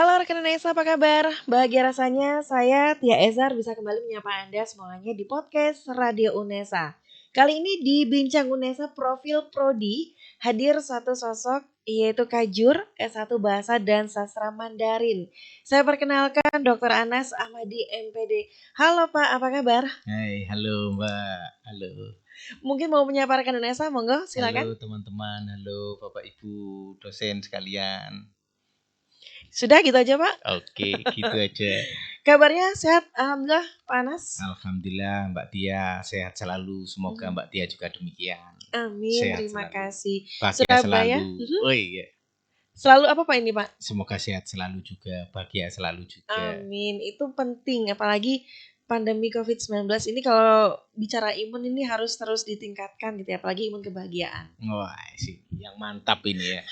Halo rekan Indonesia, apa kabar? Bahagia rasanya saya Tia Ezar bisa kembali menyapa Anda semuanya di podcast Radio Unesa. Kali ini di Bincang Unesa Profil Prodi hadir satu sosok yaitu Kajur S1 Bahasa dan Sastra Mandarin. Saya perkenalkan Dr. Anas Ahmadi MPD. Halo Pak, apa kabar? Hai, halo Mbak, halo. Mungkin mau menyapa rekan Indonesia, monggo silakan. Halo teman-teman, halo Bapak Ibu dosen sekalian. Sudah gitu aja Pak? Oke, gitu aja. Kabarnya sehat? Alhamdulillah, Pak Anas. Alhamdulillah Mbak Tia sehat selalu. Semoga Mbak Tia juga demikian. Amin, Sehat terima selalu. kasih. Bahagia Surabaya. selalu. Oh iya. Selalu apa Pak ini Pak? Semoga sehat selalu juga, bahagia selalu juga. Amin, itu penting apalagi pandemi COVID-19 ini kalau bicara imun ini harus terus ditingkatkan gitu ya, apalagi imun kebahagiaan. Wah, sih yang mantap ini ya.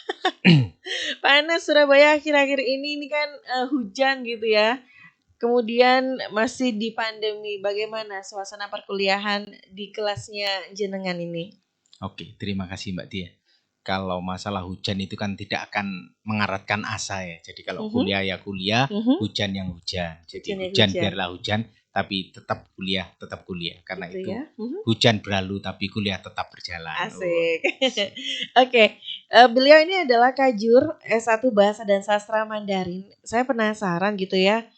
Pak Anas, Surabaya akhir-akhir ini kan hujan gitu ya. Kemudian masih di pandemi, bagaimana suasana perkuliahan di kelasnya jenengan ini? Oke, terima kasih Mbak Tia. Kalau masalah hujan itu kan tidak akan mengaratkan asa ya. Jadi kalau kuliah ya kuliah, hujan yang hujan. Jadi hujan biarlah hujan, tapi tetap kuliah. Karena gitu itu ya? Hujan berlalu tapi kuliah tetap berjalan. Asik. Oke, beliau ini adalah Kajur S1 Bahasa dan Sastra Mandarin. Saya penasaran gitu ya.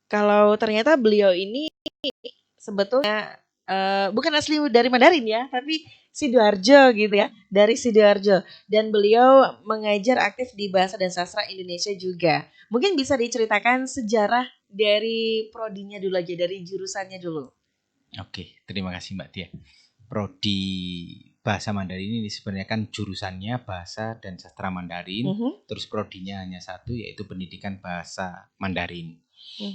Kalau ternyata beliau ini sebetulnya bukan asli dari Mandarin ya, tapi Sidoarjo gitu ya, dari Sidoarjo. Dan beliau mengajar aktif di Bahasa dan Sastra Indonesia juga. Mungkin bisa diceritakan sejarah dari prodinya dulu aja, dari jurusannya dulu. Oke, terima kasih Mbak Tia. Prodi Bahasa Mandarin ini sebenarnya kan jurusannya Bahasa dan Sastra Mandarin, terus prodinya hanya satu yaitu Pendidikan Bahasa Mandarin.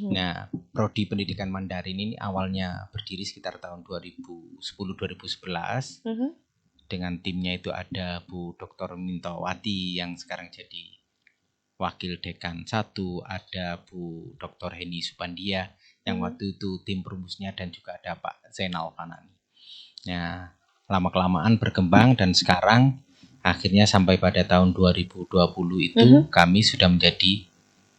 Nah, prodi pendidikan Mandarin ini awalnya berdiri sekitar tahun 2010-2011. Dengan timnya itu ada Bu Dr. Mintowati yang sekarang jadi Wakil Dekan 1, ada Bu Dr. Heni Supandia yang waktu itu tim perumusnya, dan juga ada Pak Zainal Fanani. Nah, lama-kelamaan berkembang dan sekarang akhirnya sampai pada tahun 2020 itu kami sudah menjadi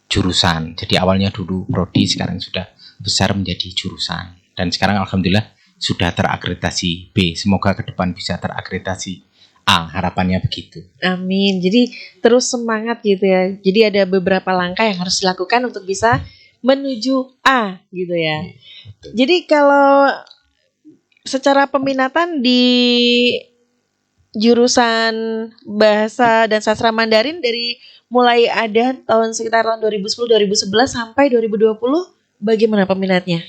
jurusan. Jadi awalnya dulu prodi, sekarang sudah besar menjadi jurusan. Dan sekarang alhamdulillah sudah terakreditasi B. Semoga ke depan bisa terakreditasi A, harapannya begitu. Amin. Jadi terus semangat gitu ya. Jadi ada beberapa langkah yang harus dilakukan untuk bisa menuju A gitu ya. Betul. Jadi kalau secara peminatan di jurusan Bahasa dan Sastra Mandarin dari mulai ada sekitar tahun 2010-2011 sampai 2020, bagaimana peminatnya?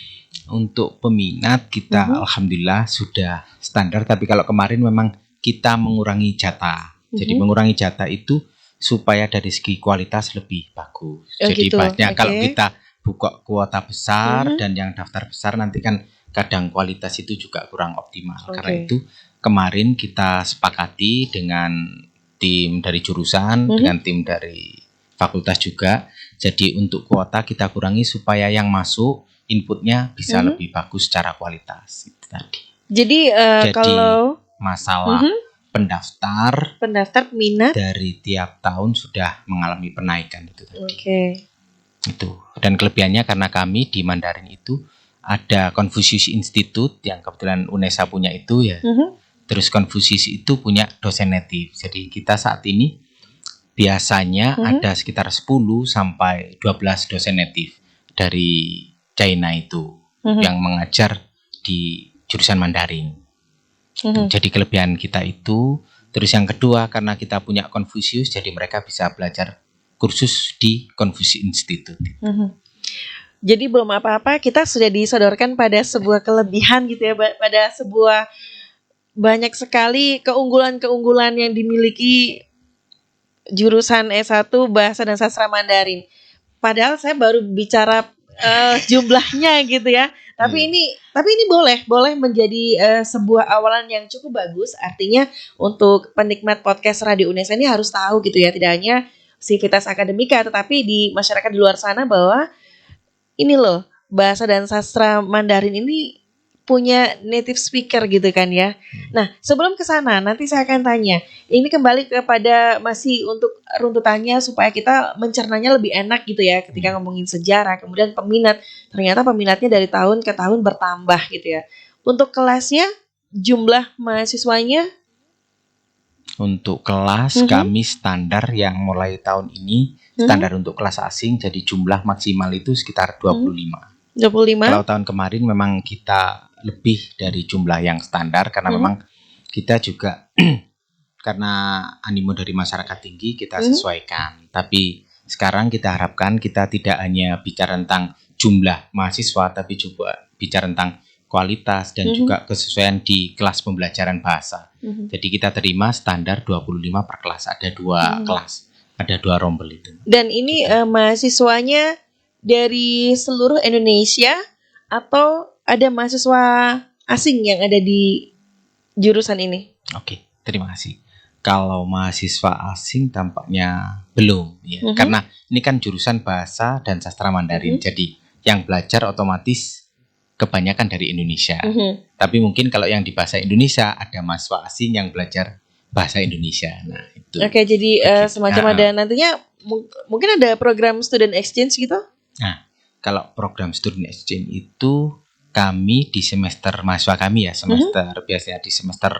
Untuk peminat kita alhamdulillah sudah standar, tapi kalau kemarin memang kita mengurangi jatah. Jadi mengurangi jatah itu supaya dari segi kualitas lebih bagus. Jadi gitu. Banyak kalau kita buka kuota besar dan yang daftar besar, nanti kan kadang kualitas itu juga kurang optimal. Karena itu kemarin kita sepakati dengan tim dari jurusan, dengan tim dari fakultas juga. Jadi untuk kuota kita kurangi supaya yang masuk inputnya bisa lebih bagus secara kualitas itu tadi. Jadi kalau masalah pendaftar minat dari tiap tahun sudah mengalami penaikan itu tadi. Itu. Dan kelebihannya karena kami di Mandarin itu ada Confucius Institute yang kebetulan Unesa punya itu ya. Terus Confucius itu punya dosen native. Jadi kita saat ini biasanya ada sekitar 10 sampai 12 dosen native dari China itu yang mengajar di jurusan Mandarin. Jadi kelebihan kita itu. Terus yang kedua, karena kita punya Confucius, jadi mereka bisa belajar kursus di Confucius Institute. Jadi belum apa-apa, kita sudah disodorkan pada sebuah kelebihan gitu ya, pada sebuah banyak sekali keunggulan-keunggulan yang dimiliki jurusan S1 Bahasa dan Sastra Mandarin. Padahal saya baru bicara jumlahnya gitu ya. Tapi ini boleh menjadi sebuah awalan yang cukup bagus. Artinya untuk penikmat podcast Radio Unesa ini harus tahu gitu ya, tidak hanya Civitas Akademika tetapi di masyarakat di luar sana bahwa ini loh, Bahasa dan Sastra Mandarin ini punya native speaker gitu kan ya. Nah, sebelum ke sana nanti saya akan tanya. Ini kembali kepada masih untuk runtutannya supaya kita mencernanya lebih enak gitu ya ketika ngomongin sejarah, kemudian peminat. Ternyata peminatnya dari tahun ke tahun bertambah gitu ya. Untuk kelasnya jumlah mahasiswanya untuk kelas kami standar yang mulai tahun ini standar untuk kelas asing, jadi jumlah maksimal itu sekitar 25. 25. Kalau tahun kemarin memang kita lebih dari jumlah yang standar karena memang kita juga karena animo dari masyarakat tinggi kita sesuaikan. Tapi sekarang kita harapkan kita tidak hanya bicara tentang jumlah mahasiswa tapi juga bicara tentang kualitas dan juga kesesuaian di kelas pembelajaran bahasa. Jadi kita terima standar 25 per kelas, ada 2 kelas, ada 2 rombel itu. Dan ini mahasiswanya dari seluruh Indonesia atau ada mahasiswa asing yang ada di jurusan ini? Oke, terima kasih. Kalau mahasiswa asing tampaknya belum ya, karena ini kan jurusan bahasa dan sastra Mandarin. Jadi yang belajar otomatis kebanyakan dari Indonesia. Tapi mungkin kalau yang di bahasa Indonesia ada mahasiswa asing yang belajar bahasa Indonesia. Nah, itu. Oke, jadi semacam ada nantinya mungkin ada program student exchange gitu? Nah, kalau program student exchange itu kami di semester mahasiswa kami ya, semester biasanya di semester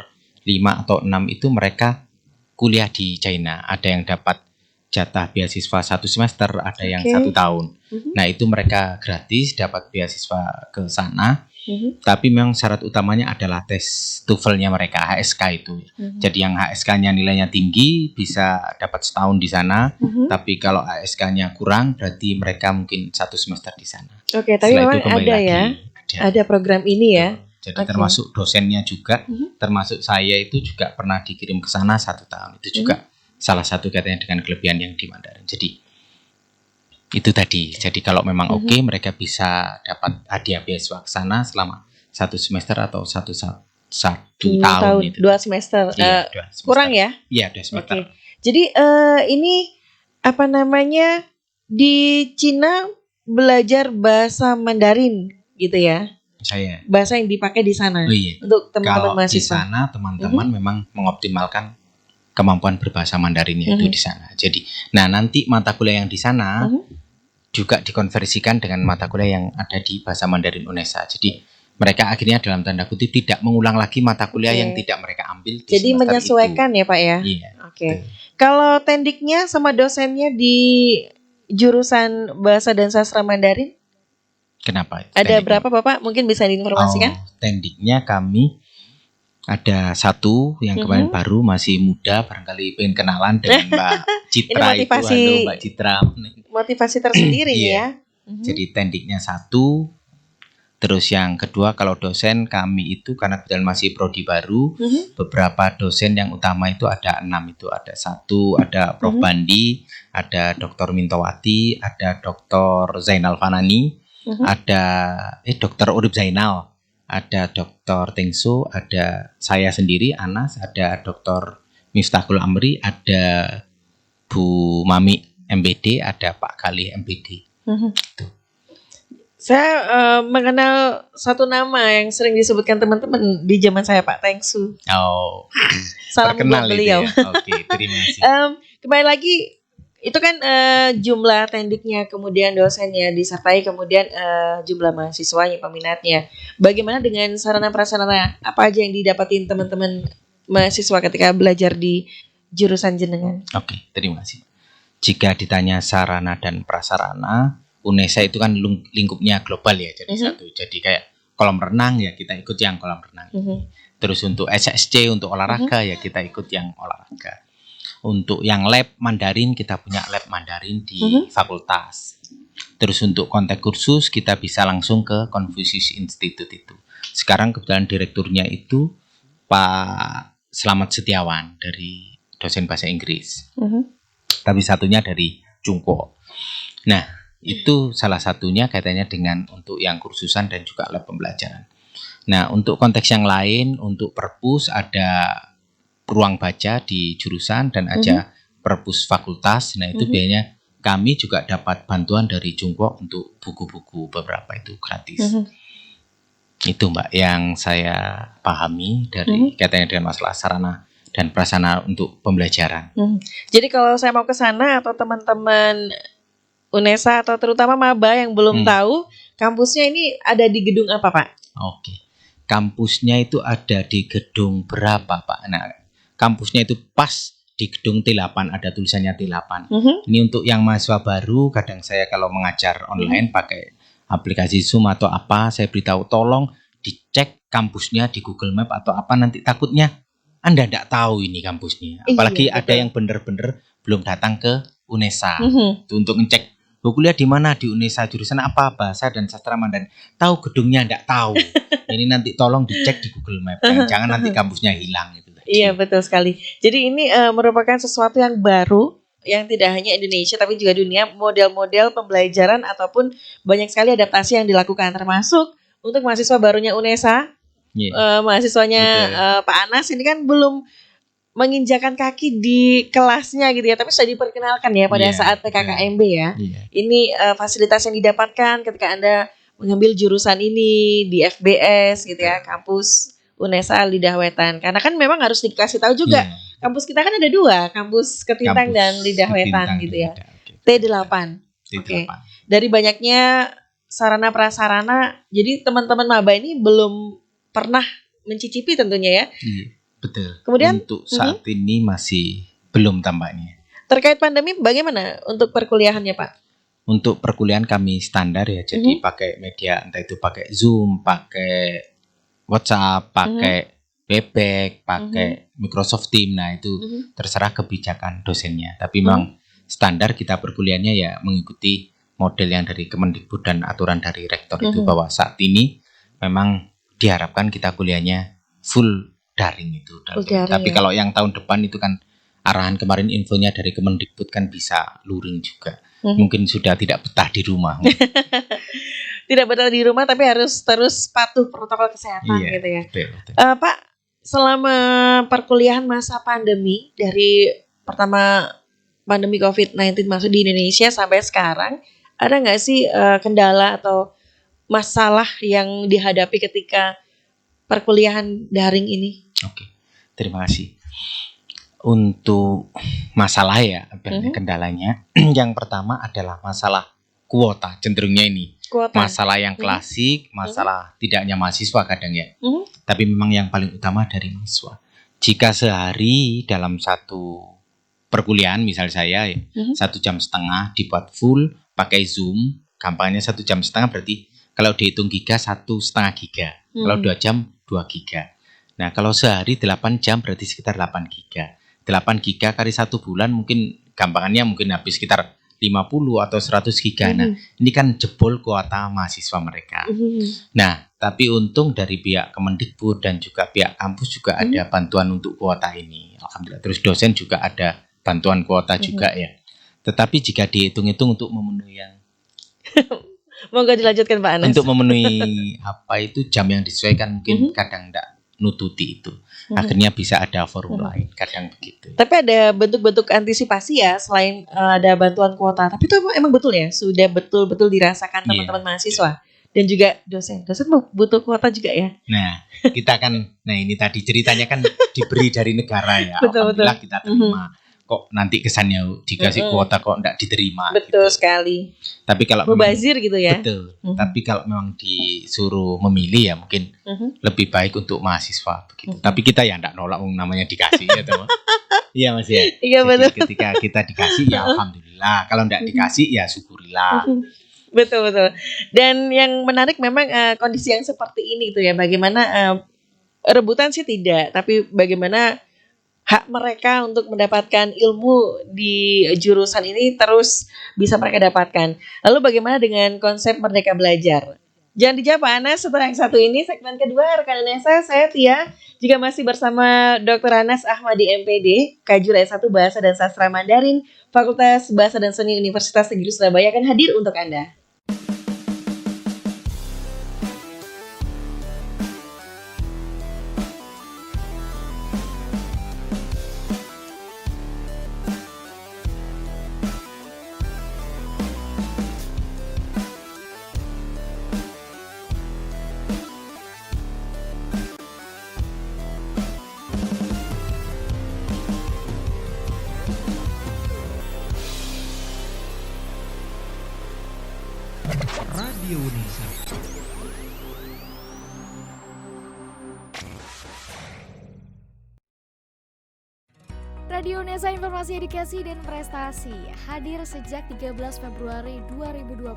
5 atau 6 itu mereka kuliah di China. Ada yang dapat jatah beasiswa 1 semester, ada yang 1 tahun. Nah, itu mereka gratis dapat beasiswa ke sana. Tapi memang syarat utamanya adalah tes TOEFL-nya mereka, HSK itu. Jadi yang HSK-nya nilainya tinggi bisa dapat setahun di sana. Tapi kalau HSK-nya kurang berarti mereka mungkin 1 semester di sana. Oke, tapi setelah memang ada lagi, ya. Ada program ini ya. Jadi termasuk dosennya juga, termasuk saya itu juga pernah dikirim ke sana 1 tahun. Itu juga salah satu katanya dengan kelebihan yang di Mandarin. Jadi itu tadi. Jadi kalau memang oke, mereka bisa dapat hadiah beasiswa ke sana selama 1 semester atau satu tahun itu. 2 semester. Iya, 2 semester. Kurang ya? Iya, 2 semester. Jadi ini apa namanya, di Cina belajar bahasa Mandarin gitu ya? Saya. Bahasa yang dipakai di sana. Oh, iya. Untuk teman-teman mahasiswa. Di sana teman-teman memang mengoptimalkan kemampuan berbahasa Mandarinnya itu di sana. Jadi, nah nanti mata kuliah yang di sana juga dikonversikan dengan mata kuliah yang ada di bahasa Mandarin UNESA. Jadi mereka akhirnya dalam tanda kutip tidak mengulang lagi mata kuliah yang tidak mereka ambil di Jadi menyesuaikan itu. Ya Pak ya. Iya. Oke. Kalau tendiknya sama dosennya di jurusan bahasa dan sastra Mandarin? Kenapa? Ada berapa Bapak? Mungkin bisa diinformasikan? Tendiknya kami ada 1 yang kemarin baru, masih muda, barangkali pengen kenalan dengan Mbak Citra. Ini motivasi, itu. Halo Mbak Citra. Motivasi tersendiri ya. Jadi tendiknya 1. Terus yang kedua, kalau dosen kami itu karena kebetulan masih prodi baru, beberapa dosen yang utama itu ada 6 itu. Ada 1, ada Prof. Bandi, ada Dr. Mintowati, ada Dr. Zainal Fanani, ada Dr. Urip Zainal, ada Dr. Tengso, ada saya sendiri Anas, ada Dr. Miftahul Amri, ada Bu Mami MPD, ada Pak Khalih MPD. Saya mengenal 1 nama yang sering disebutkan teman-teman di zaman saya, Pak Tengsu. Oh, salam buat beliau. Ya? Oke, terima kasih. Kembali lagi, itu kan jumlah tendiknya, kemudian dosennya disertai, kemudian jumlah mahasiswanya, peminatnya. Bagaimana dengan sarana prasarana? Apa aja yang didapatin teman-teman mahasiswa ketika belajar di jurusan jenengan? Oke, terima kasih. Jika ditanya sarana dan prasarana, UNESA itu kan lingkupnya global ya, jadi satu. Jadi kayak kolam renang ya kita ikut yang kolam renang. Terus untuk SSC untuk olahraga ya kita ikut yang olahraga. Untuk yang lab Mandarin kita punya lab Mandarin di fakultas. Terus untuk kontak kursus kita bisa langsung ke Confucius Institute itu. Sekarang kebetulan direkturnya itu Pak Slamet Setiawan dari dosen bahasa Inggris. Tapi satunya dari Cungko. Nah, itu salah satunya kaitannya dengan untuk yang kursusan dan juga lab pembelajaran. Nah, untuk konteks yang lain, untuk perpus ada ruang baca di jurusan dan ada perpus fakultas. Nah, itu biasanya kami juga dapat bantuan dari Cungko untuk buku-buku beberapa itu gratis. Itu Mbak yang saya pahami dari kaitannya dengan masalah sarana dan prasarana untuk pembelajaran. Jadi kalau saya mau ke sana atau teman-teman UNESA atau terutama maba yang belum tahu, kampusnya ini ada di gedung apa Pak? Oke, kampusnya itu ada di gedung berapa Pak? Nah, kampusnya itu pas di gedung T8, ada tulisannya T8. Ini untuk yang mahasiswa baru, kadang saya kalau mengajar online pakai aplikasi Zoom atau apa, saya beritahu tolong dicek kampusnya di Google Map atau apa, nanti takutnya Anda tidak tahu ini kampusnya. Apalagi ada yang benar-benar belum datang ke UNESA. Untuk ngecek kuliah di mana, di UNESA jurusan apa, bahasa dan sastra Mandarin. Tahu gedungnya tidak tahu. Ini nanti tolong dicek di Google Map. Jangan nanti kampusnya hilang gitu. Iya betul sekali. Jadi ini merupakan sesuatu yang baru yang tidak hanya Indonesia tapi juga dunia, model-model pembelajaran ataupun banyak sekali adaptasi yang dilakukan, termasuk untuk mahasiswa barunya UNESA, mahasiswanya Pak Anas ini kan belum menginjakan kaki di kelasnya gitu ya, tapi sudah diperkenalkan ya pada saat PKKMB ya. Ini fasilitas yang didapatkan ketika Anda mengambil jurusan ini di FBS gitu ya, kampus UNESA Lidah Wetan. Karena kan memang harus dikasih tahu juga. Kampus kita kan ada 2, kampus Ketintang dan Lidah Wetan gitu ya. T8. Oke. Dari banyaknya sarana prasarana, jadi teman-teman maba ini belum pernah mencicipi tentunya ya. Betul. Kemudian untuk saat ini masih belum tampaknya. Terkait pandemi bagaimana untuk perkuliahannya Pak? Untuk perkuliahan kami standar ya, jadi pakai media, entah itu pakai Zoom, pakai WhatsApp, pakai Webex, pakai Microsoft Teams. Nah itu terserah kebijakan dosennya. Tapi memang standar kita perkuliahannya ya mengikuti model yang dari Kemendikbud dan aturan dari rektor itu, bahwa saat ini memang diharapkan kita kuliahnya full daring itu. Tapi kalau yang tahun depan itu kan arahan kemarin infonya dari Kemendikbud kan bisa luring juga. Mungkin sudah tidak betah di rumah. Tidak betah di rumah tapi harus terus patuh protokol kesehatan gitu ya. Betul. Pak, selama perkuliahan masa pandemi dari pertama pandemi COVID-19 masuk di Indonesia sampai sekarang, ada nggak sih kendala atau masalah yang dihadapi ketika perkuliahan daring ini? Oke, terima kasih. Untuk masalah ya, kendalanya yang pertama adalah masalah kuota, cenderungnya ini. Masalah yang klasik, masalah tidak hanya mahasiswa kadang ya. Tapi memang yang paling utama dari mahasiswa. Jika sehari dalam satu perkuliahan, misal saya ya, 1,5 jam dibuat full pakai Zoom, gampangnya 1,5 jam berarti kalau dihitung giga 1,5 giga. Kalau 2 jam 2 giga. Nah kalau sehari 8 jam berarti sekitar 8 giga. 8 giga kali 1 bulan mungkin gampangannya mungkin habis sekitar 50 atau 100 giga. Nah, ini kan jebol kuota mahasiswa mereka. Nah, tapi untung dari pihak Kemendikbud dan juga pihak kampus juga ada bantuan untuk kuota ini. Alhamdulillah. Terus dosen juga ada bantuan kuota juga ya. Tetapi jika dihitung-hitung untuk memenuhi yang Monggo dilanjutkan Pak Anas. Untuk memenuhi apa itu jam yang disesuaikan mungkin kadang enggak nututi itu. Akhirnya bisa ada forum lain, kadang begitu. Tapi ada bentuk-bentuk antisipasi ya selain ada bantuan kuota. Tapi itu emang betul ya, sudah betul-betul dirasakan teman-teman mahasiswa dan juga dosen. Dosen butuh kuota juga ya. Nah, kita kan, ini tadi ceritanya kan diberi dari negara ya. Betul. Alhamdulillah kita terima. Kok nanti kesannya dikasih kuota kok enggak diterima. Betul gitu. Sekali. Tapi kalau mubazir gitu ya. Betul. Tapi kalau memang disuruh memilih ya mungkin lebih baik untuk mahasiswa begitu. Tapi kita ya enggak nolak namanya dikasih ya teman. Iya Mas ya. Iya betul. Ketika kita dikasih ya alhamdulillah. Kalau enggak dikasih ya syukurilah. Betul. Dan yang menarik memang kondisi yang seperti ini itu ya. Bagaimana rebutan sih tidak, tapi bagaimana hak mereka untuk mendapatkan ilmu di jurusan ini terus bisa mereka dapatkan. Lalu bagaimana dengan konsep Merdeka Belajar? Jangan dijawab Pak Anas, setelah yang satu ini segmen kedua rekan Indonesia, saya Tia juga masih bersama Dr. Anas Ahmadi MPD, Kajur S1 Bahasa dan Sastra Mandarin, Fakultas Bahasa dan Seni Universitas Negeri Surabaya akan hadir untuk Anda. Radio Unesa. Radio Unesa Informasi Edukasi dan Prestasi hadir sejak 13 Februari 2020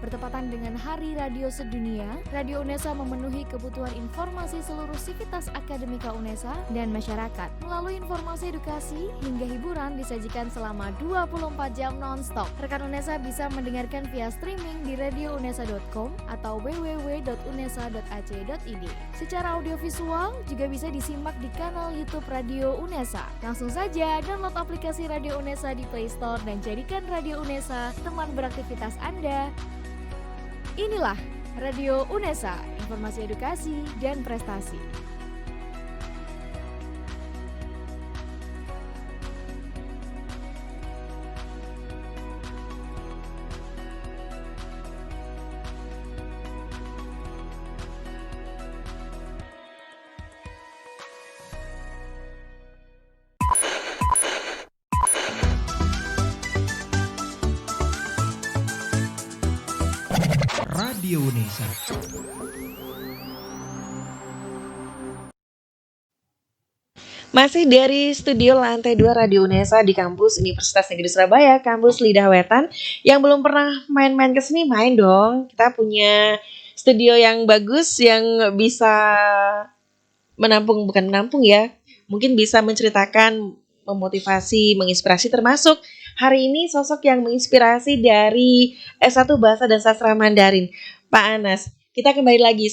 bertepatan dengan Hari Radio Sedunia. Radio Unesa memenuhi kebutuhan informasi seluruh sivitas akademika Unesa dan masyarakat. Melalui informasi edukasi hingga hiburan disajikan selama 24 jam non-stop. Rekan Unesa bisa mendengarkan via streaming di radiounesa.com atau www.unesa.ac.id. Secara audiovisual juga bisa disimak di kanal YouTube Radio Unesa. Langsung saja download aplikasi Radio Unesa di Play Store dan jadikan Radio Unesa teman beraktivitas Anda. Inilah Radio Unesa, informasi edukasi dan prestasi. Radio Unesa. Masih dari studio lantai 2 Radio Unesa di kampus Universitas Negeri Surabaya, kampus Lidah Wetan. Yang belum pernah main-main ke sini, main dong. Kita punya studio yang bagus yang bisa bukan menampung ya. Mungkin bisa menceritakan, memotivasi, menginspirasi, termasuk hari ini sosok yang menginspirasi dari S1 Bahasa dan Sastra Mandarin, Pak Anas. Kita kembali lagi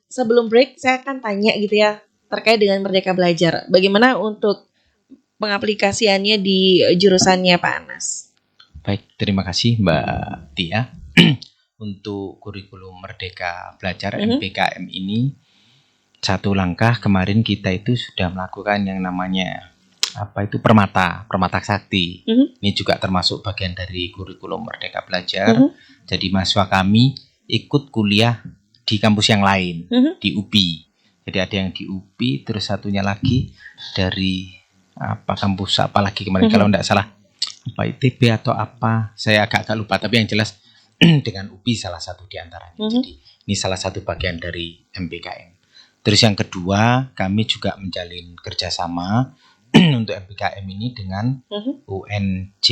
sebelum break, saya akan tanya gitu ya, terkait dengan Merdeka Belajar. Bagaimana untuk pengaplikasiannya di jurusannya Pak Anas? Baik, terima kasih Mbak Tia. Untuk kurikulum Merdeka Belajar MBKM ini, satu langkah kemarin kita itu sudah melakukan yang namanya permata sakti. Ini juga termasuk bagian dari kurikulum Merdeka Belajar. Jadi mahasiswa kami ikut kuliah di kampus yang lain, di UPI. Jadi ada yang di UPI, terus satunya lagi dari kampus apa lagi kemarin, kalau tidak salah ITB atau apa, saya agak lupa, tapi yang jelas dengan UPI salah satu di antaranya. Jadi ini salah satu bagian dari MBKM. Terus yang kedua, kami juga menjalin kerjasama untuk MBKM ini dengan UNJ,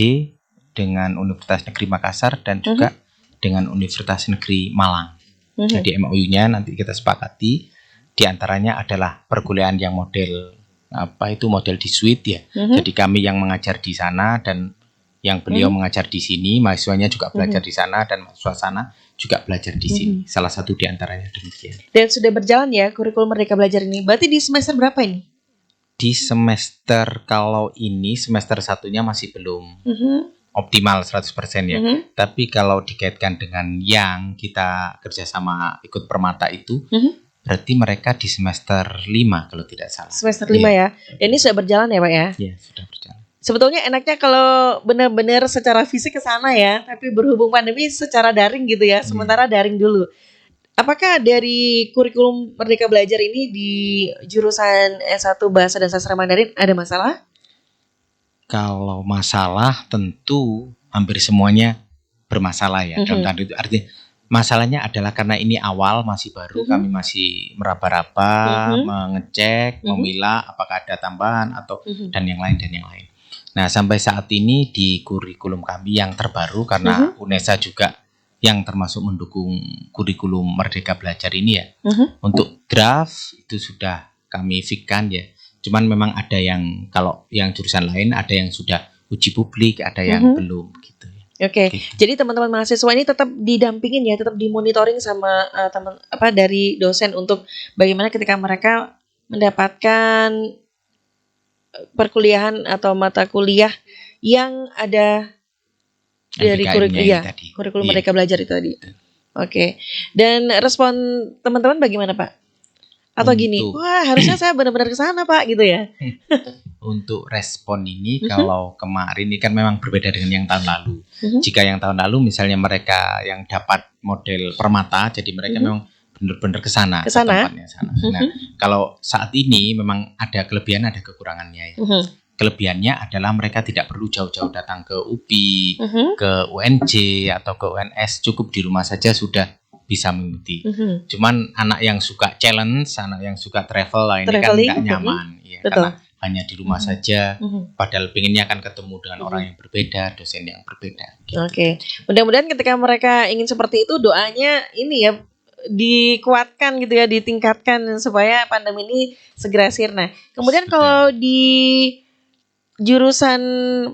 dengan Universitas Negeri Makassar, dan juga dengan Universitas Negeri Malang. Jadi MOU-nya nanti kita sepakati, di antaranya adalah perkuliahan yang model model di suite ya. Jadi kami yang mengajar di sana dan yang beliau mengajar di sini, mahasiswanya juga belajar di sana dan mahasiswa sana juga belajar di sini. Salah satu di antaranya demikian. Dan sudah berjalan ya kurikulum Merdeka Belajar ini. Berarti di semester berapa ini? Di semester, kalau ini semester satunya masih belum optimal 100% ya. Tapi kalau dikaitkan dengan yang kita kerjasama ikut permata itu, berarti mereka di semester 5 kalau tidak salah. Semester 5 ya. Dan ini sudah berjalan ya Pak ya? Iya, sudah berjalan. Sebetulnya enaknya kalau benar-benar secara fisik ke sana ya, tapi berhubung pandemi secara daring gitu ya. Sementara daring dulu. Apakah dari kurikulum Merdeka Belajar ini di jurusan S1 Bahasa dan Sastra Mandarin ada masalah? Kalau masalah tentu hampir semuanya bermasalah ya. Dalam tanda itu artinya masalahnya adalah karena ini awal, masih baru, kami masih meraba-raba, mengecek, memilah apakah ada tambahan atau dan yang lain. Nah, sampai saat ini di kurikulum kami yang terbaru, karena UNESA juga yang termasuk mendukung kurikulum Merdeka Belajar ini ya. Untuk draft itu sudah kami fikkan ya. Cuman memang ada yang, kalau yang jurusan lain ada yang sudah uji publik, ada yang belum gitu ya. Oke. Jadi teman-teman mahasiswa ini tetap didampingin ya, tetap dimonitoring sama dari dosen untuk bagaimana ketika mereka mendapatkan perkuliahan atau mata kuliah yang ada dari kurikulum Merdeka Belajar itu tadi. Oke. Dan respon teman-teman bagaimana Pak? Atau gini, wah harusnya saya benar-benar ke sana Pak gitu ya. Untuk respon ini kalau kemarin ini kan memang berbeda dengan yang tahun lalu. Jika yang tahun lalu misalnya mereka yang dapat model permata, jadi mereka memang benar-benar ke sana, ke tempatnya sana. Nah, kalau saat ini memang ada kelebihan, ada kekurangannya ya. Kelebihannya adalah mereka tidak perlu jauh-jauh datang ke UPI, ke UNJ atau ke UNS, cukup di rumah saja sudah bisa mengikuti. Cuman anak yang suka challenge, anak yang suka travel lah ini kan Traveling, nggak nyaman, ya, betul. karena hanya di rumah saja. Padahal pengennya kan ketemu dengan orang yang berbeda, dosen yang berbeda. Gitu. Oke, mudah-mudahan ketika mereka ingin seperti itu, doanya ini ya dikuatkan gitu ya, ditingkatkan supaya pandemi ini segera sirna. Kemudian kalau di jurusan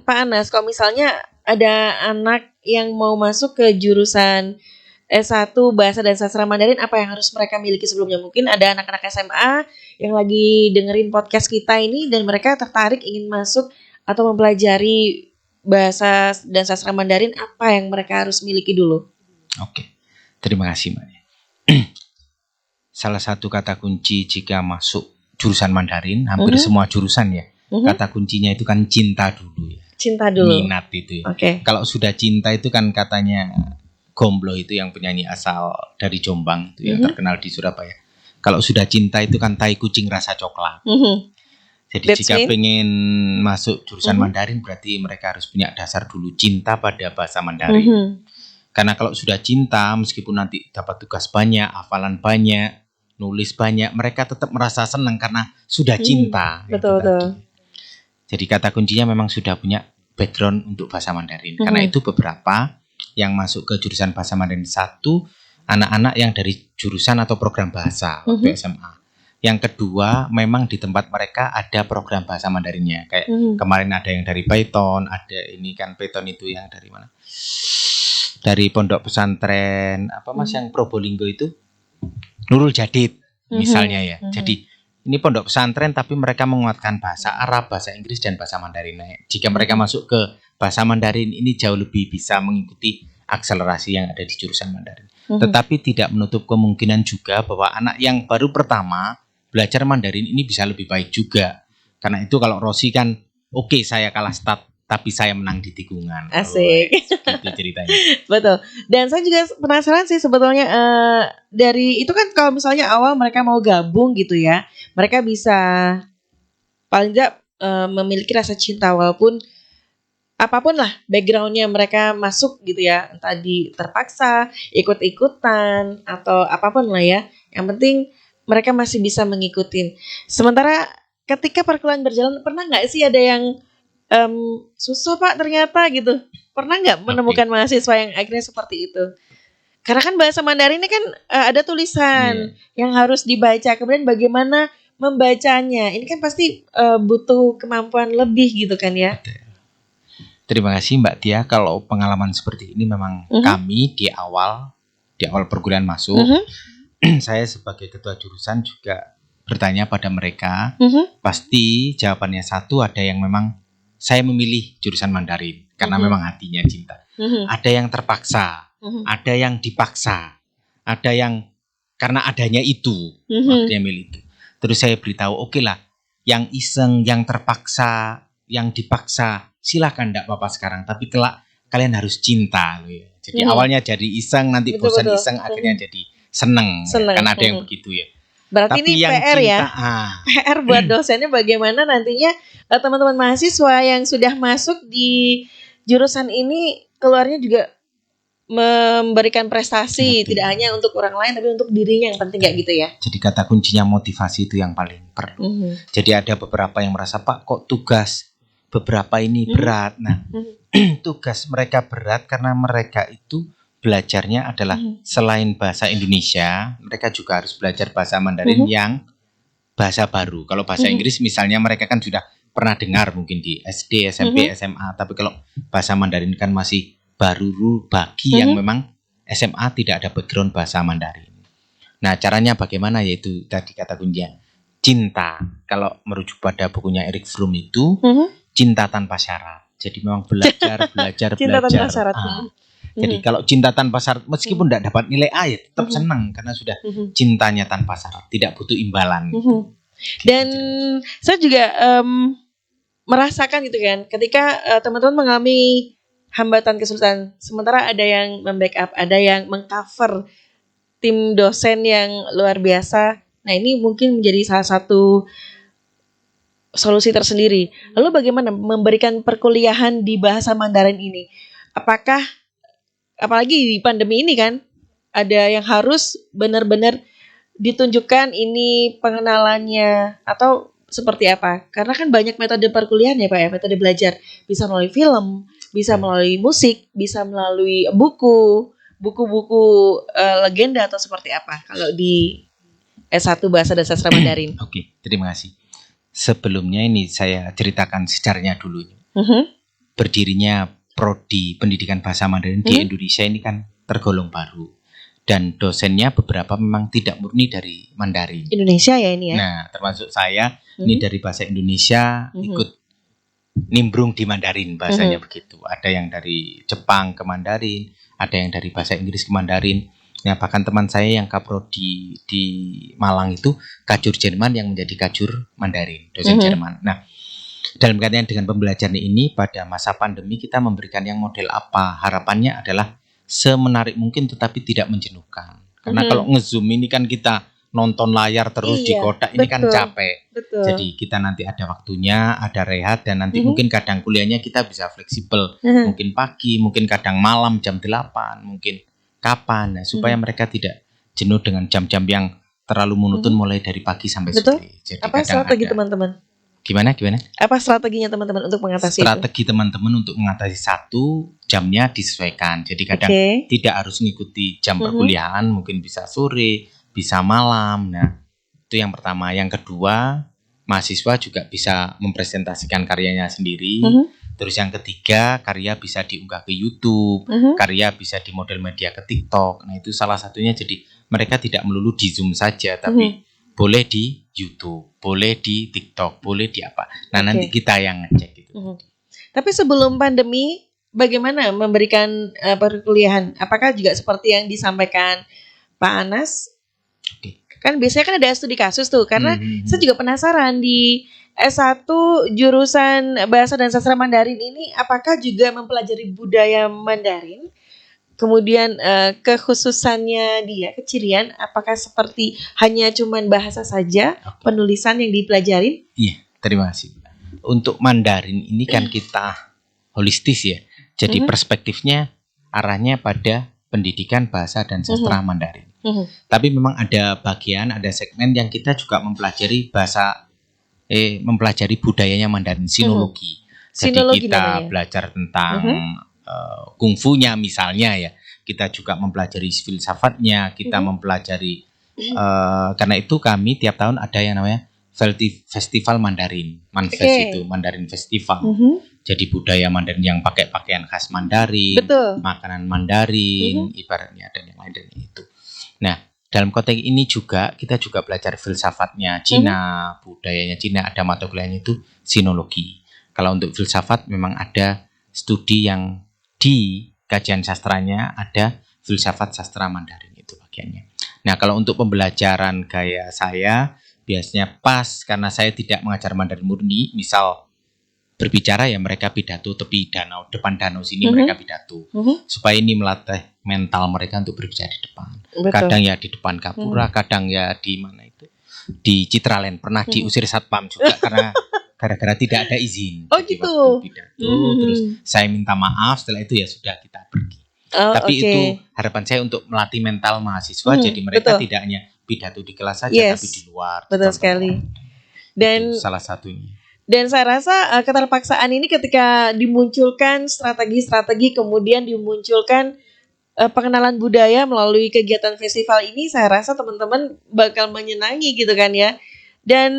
Pak Anas, kalau misalnya ada anak yang mau masuk ke jurusan S1 Bahasa dan Sastra Mandarin, apa yang harus mereka miliki sebelumnya? Mungkin ada anak-anak SMA yang lagi dengerin podcast kita ini dan mereka tertarik ingin masuk atau mempelajari Bahasa dan Sastra Mandarin, apa yang mereka harus miliki dulu? Oke, terima kasih Mbak. Salah satu kata kunci jika masuk jurusan Mandarin, hampir semua jurusan ya, kata kuncinya itu kan cinta dulu ya. Cinta dulu. Minat itu ya. Oke. Kalau sudah cinta itu kan katanya Gomblo itu yang penyanyi asal dari Jombang itu yang terkenal di Surabaya. Kalau sudah cinta itu kan tai kucing rasa coklat. Jadi That's jika it. pengen masuk jurusan Mandarin berarti mereka harus punya dasar dulu cinta pada bahasa Mandarin. Karena kalau sudah cinta meskipun nanti dapat tugas banyak, hafalan banyak, nulis banyak, mereka tetap merasa senang karena sudah cinta. Betul. Jadi kata kuncinya memang sudah punya background untuk bahasa Mandarin. Karena itu beberapa yang masuk ke jurusan bahasa Mandarin 1 anak-anak yang dari jurusan atau program bahasa waktu SMA. Yang kedua memang di tempat mereka ada program bahasa Mandarinnya. Kayak kemarin ada yang dari Python, ada ini kan Python itu yang dari mana? Dari pondok pesantren apa Mas yang Probolinggo itu? Nurul Jadid misalnya ya. Jadi ini pondok pesantren tapi mereka menguatkan bahasa Arab, bahasa Inggris dan bahasa Mandarin. Nah, jika mereka masuk ke bahasa Mandarin ini jauh lebih bisa mengikuti akselerasi yang ada di jurusan Mandarin. Tetapi tidak menutup kemungkinan juga bahwa anak yang baru pertama belajar Mandarin ini bisa lebih baik juga. Karena itu kalau Rosi kan oke, saya kalah stat tapi saya menang di tikungan. Asik. Gitu ceritanya. Betul. Dan saya juga penasaran sih sebetulnya dari itu kan kalau misalnya awal mereka mau gabung gitu ya, mereka bisa paling tidak memiliki rasa cinta walaupun apapun lah backgroundnya mereka masuk gitu ya, entah terpaksa, ikut-ikutan atau apapun lah ya. Yang penting mereka masih bisa mengikutin. Sementara ketika perkuliahan berjalan, pernah nggak sih ada yang susah Pak ternyata gitu? Pernah nggak menemukan mahasiswa yang akhirnya seperti itu? Karena kan bahasa Mandarin ini kan ada tulisan yang harus dibaca. Kemudian bagaimana membacanya? Ini kan pasti butuh kemampuan lebih gitu kan ya? Terima kasih Mbak Tia. Kalau pengalaman seperti ini memang kami di awal perguruan masuk, saya sebagai ketua jurusan juga bertanya pada mereka. Pasti jawabannya satu, ada yang memang saya memilih jurusan Mandarin karena memang hatinya cinta. Ada yang terpaksa, ada yang dipaksa, ada yang karena adanya itu, dia milih itu. Terus saya beritahu, oke lah, yang iseng, yang terpaksa, yang dipaksa, silakan enggak apa-apa sekarang, tapi kelak kalian harus cinta loh ya. Jadi awalnya jadi iseng, nanti bosan iseng, akhirnya jadi seneng. Karena ada yang begitu ya. Berarti tapi ini PR cinta, ya, PR buat dosennya bagaimana nantinya teman-teman mahasiswa yang sudah masuk di jurusan ini keluarnya juga memberikan prestasi, tidak hanya untuk orang lain tapi untuk dirinya yang penting kayak gitu ya. Jadi kata kuncinya motivasi itu yang paling perlu. Jadi ada beberapa yang merasa Pak kok tugas beberapa ini berat. Nah, tugas mereka berat karena mereka itu belajarnya adalah selain bahasa Indonesia, mereka juga harus belajar bahasa Mandarin yang bahasa baru. Kalau bahasa Inggris misalnya mereka kan sudah pernah dengar mungkin di SD, SMP, SMA. Tapi kalau bahasa Mandarin kan masih baru bagi yang memang SMA tidak ada background bahasa Mandarin. Nah caranya bagaimana, yaitu tadi kata kuncinya cinta. Kalau merujuk pada bukunya Eric Fromm itu cinta tanpa syarat. Jadi memang belajar cinta tanpa syarat. Jadi kalau cinta tanpa syarat meskipun tidak dapat nilai A ya tetap senang karena sudah cintanya tanpa syarat, tidak butuh imbalan. Dan saya juga merasakan gitu kan, ketika teman-teman mengalami hambatan kesulitan, sementara ada yang membackup, ada yang mengcover tim dosen yang luar biasa. Nah ini mungkin menjadi salah satu solusi tersendiri. Lalu bagaimana memberikan perkuliahan di bahasa Mandarin ini? Apakah apalagi di pandemi ini kan, ada yang harus benar-benar ditunjukkan ini pengenalannya atau seperti apa? Karena kan banyak metode perkuliahan ya Pak ya, metode belajar. Bisa melalui film, bisa melalui musik, bisa melalui buku-buku legenda atau seperti apa kalau di S1 Bahasa dan Sastra Mandarin. Oke, terima kasih. Sebelumnya ini saya ceritakan sejarahnya dulu. Berdirinya Prodi Pendidikan Bahasa Mandarin di Indonesia ini kan tergolong baru. Dan dosennya beberapa memang tidak murni dari Mandarin. Indonesia ya ini ya? Nah, termasuk saya ini dari bahasa Indonesia ikut nimbrung di Mandarin, bahasanya begitu. Ada yang dari Jepang ke Mandarin, ada yang dari bahasa Inggris ke Mandarin. Nah, bahkan teman saya yang kaprodi di Malang itu kajur Jerman yang menjadi kajur Mandarin, dosen Jerman. Nah, dalam kaitan dengan pembelajaran ini pada masa pandemi kita memberikan yang model apa? Harapannya adalah semenarik mungkin tetapi tidak menjenuhkan. Karena kalau nge-zoom ini kan kita nonton layar terus di kotak ini kan capek. Betul. Jadi kita nanti ada waktunya, ada rehat dan nanti mungkin kadang kuliahnya kita bisa fleksibel. Mungkin pagi, mungkin kadang malam jam 8, mungkin kapan. Nah, supaya mereka tidak jenuh dengan jam-jam yang terlalu monoton mulai dari pagi sampai sore. Jadi apa strategi teman-teman? Gimana? Apa strateginya teman-teman untuk mengatasi strategi teman-teman untuk mengatasi satu jamnya disesuaikan. Jadi kadang tidak harus mengikuti jam perkuliahan, mungkin bisa sore, bisa malam. Nah, itu yang pertama. Yang kedua, mahasiswa juga bisa mempresentasikan karyanya sendiri. Terus yang ketiga, karya bisa diunggah ke YouTube, karya bisa di model media ke TikTok. Nah, itu salah satunya. Jadi mereka tidak melulu di Zoom saja, tapi boleh di YouTube, boleh di TikTok, boleh di apa. Nah, nanti kita yang ngecek gitu. Tapi sebelum pandemi, bagaimana memberikan perkuliahan? Apakah juga seperti yang disampaikan Pak Anas? Kan biasanya kan ada studi kasus tuh, karena saya juga penasaran di S1 jurusan Bahasa dan Sastra Mandarin ini apakah juga mempelajari budaya Mandarin? Kemudian kekhususannya dia, kecirian, apakah seperti hanya cuman bahasa saja, penulisan yang dipelajarin? Iya, terima kasih. Untuk Mandarin ini kan kita holistis ya. Jadi perspektifnya arahnya pada pendidikan bahasa dan sastra Mandarin. Tapi memang ada bagian, ada segmen yang kita juga mempelajari mempelajari budayanya Mandarin, sinologi. Jadi kita namanya belajar tentang kungfunya misalnya ya, kita juga mempelajari filsafatnya, kita mempelajari karena itu kami tiap tahun ada yang namanya Festival Mandarin, Manfest itu Mandarin Festival. Jadi budaya Mandarin yang pakai pakaian khas Mandarin, makanan Mandarin, ibaratnya dan yang lain dan itu. Nah, dalam konteks ini juga kita juga belajar filsafatnya Cina, budayanya Cina, ada mata kuliahnya itu sinologi. Kalau untuk filsafat memang ada studi yang di kajian sastranya ada filsafat sastra Mandarin itu bagiannya. Nah, kalau untuk pembelajaran gaya saya biasanya pas karena saya tidak mengajar Mandarin murni, misal berbicara ya mereka pidato tepi danau, depan danau sini mereka pidato. Supaya ini melatih mental mereka untuk berbicara di depan. Kadang ya di depan Gapura, kadang ya di mana itu? Di Citraland, pernah diusir satpam juga karena gara-gara tidak ada izin. Jadi gitu. Waktu pidato, terus saya minta maaf, setelah itu ya sudah kita pergi. Tapi itu harapan saya untuk melatih mental mahasiswa, jadi mereka tidak hanya pidato di kelas saja, tapi di luar. Betul sekali. Dan itu salah satunya. Dan saya rasa keterpaksaan ini ketika dimunculkan strategi-strategi, kemudian dimunculkan pengenalan budaya melalui kegiatan festival ini, saya rasa teman-teman bakal menyenangi gitu kan ya. Dan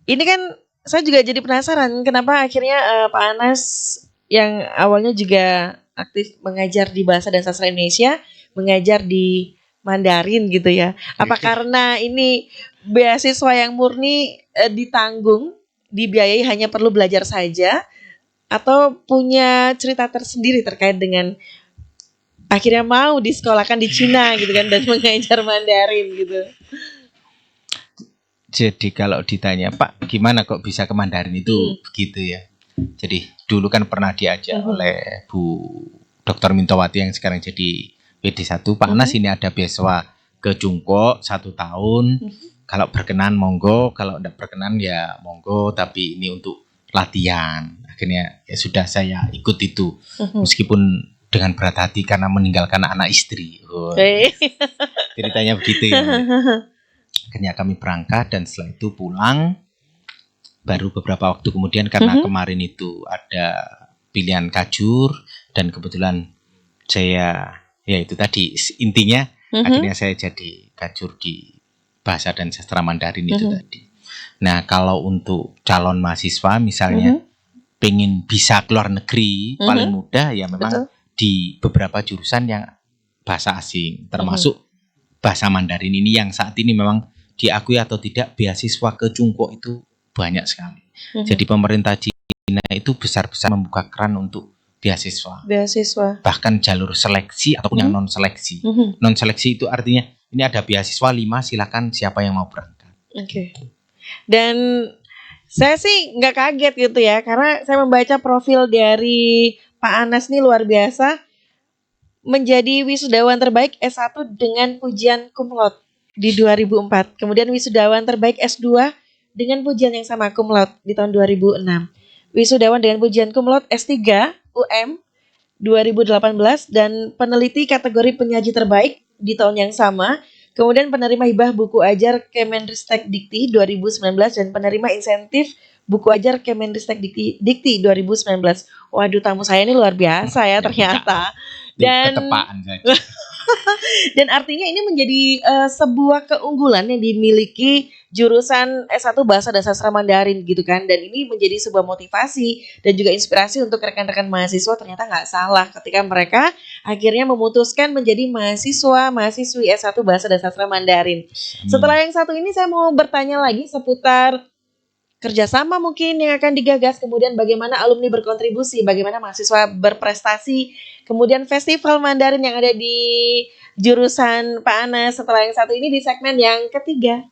ini kan saya juga jadi penasaran kenapa akhirnya Pak Anas yang awalnya juga aktif mengajar di Bahasa dan Sastra Indonesia, mengajar di Mandarin gitu ya. Apa karena ini beasiswa yang murni ditanggung, dibiayai hanya perlu belajar saja, atau punya cerita tersendiri terkait dengan akhirnya mau disekolahkan di Cina gitu kan dan mengajar Mandarin gitu. Jadi kalau ditanya Pak gimana kok bisa ke Mandarin itu begitu ya. Jadi dulu kan pernah diajak oleh Bu Dr. Mintowati yang sekarang jadi PD1, Pak Anas ini ada beasiswa ke Jungkook 1 tahun. Kalau berkenan monggo, kalau tidak berkenan ya monggo, tapi ini untuk latihan. Akhirnya ya sudah saya ikut itu. Meskipun dengan berat hati karena meninggalkan anak istri. Ceritanya begitu ya. Akhirnya kami berangkat dan setelah itu pulang. Baru beberapa waktu kemudian karena kemarin itu ada pilihan kajur dan kebetulan saya ya itu tadi intinya akhirnya saya jadi kajur di bahasa dan sastra Mandarin itu tadi. Nah, kalau untuk calon mahasiswa misalnya pengen bisa keluar negeri paling mudah ya memang di beberapa jurusan yang bahasa asing termasuk bahasa Mandarin ini yang saat ini memang diakui atau tidak beasiswa ke Cungkuo itu banyak sekali. Jadi pemerintah Cina itu besar-besar membuka keran untuk beasiswa. Bahkan jalur seleksi ataupun yang non seleksi. Non seleksi itu artinya ini ada beasiswa 5, silakan siapa yang mau berangkat. Dan saya sih nggak kaget gitu ya, karena saya membaca profil dari Pak Anas ini luar biasa, menjadi wisudawan terbaik S1 dengan pujian cum laude di 2004. Kemudian wisudawan terbaik S2 dengan pujian yang sama cum laude di tahun 2006. Wisudawan dengan pujian cum laude S3 UM 2018 dan peneliti kategori penyaji terbaik di tahun yang sama. Kemudian penerima hibah buku ajar Kemendristek Dikti 2019 dan penerima insentif buku ajar Kemendristek Dikti 2019. Waduh, tamu saya ini luar biasa ya ternyata. Dan ketepaan saja. Dan artinya ini menjadi sebuah keunggulan yang dimiliki jurusan S1 Bahasa dan Sastra Mandarin gitu kan. Dan ini menjadi sebuah motivasi dan juga inspirasi untuk rekan-rekan mahasiswa. Ternyata nggak salah ketika mereka akhirnya memutuskan menjadi mahasiswi S1 Bahasa dan Sastra Mandarin. Setelah yang satu ini saya mau bertanya lagi seputar kerjasama mungkin yang akan digagas, kemudian bagaimana alumni berkontribusi, bagaimana mahasiswa berprestasi, kemudian festival Mandarin yang ada di jurusan Pak Anas setelah yang satu ini di segmen yang ketiga.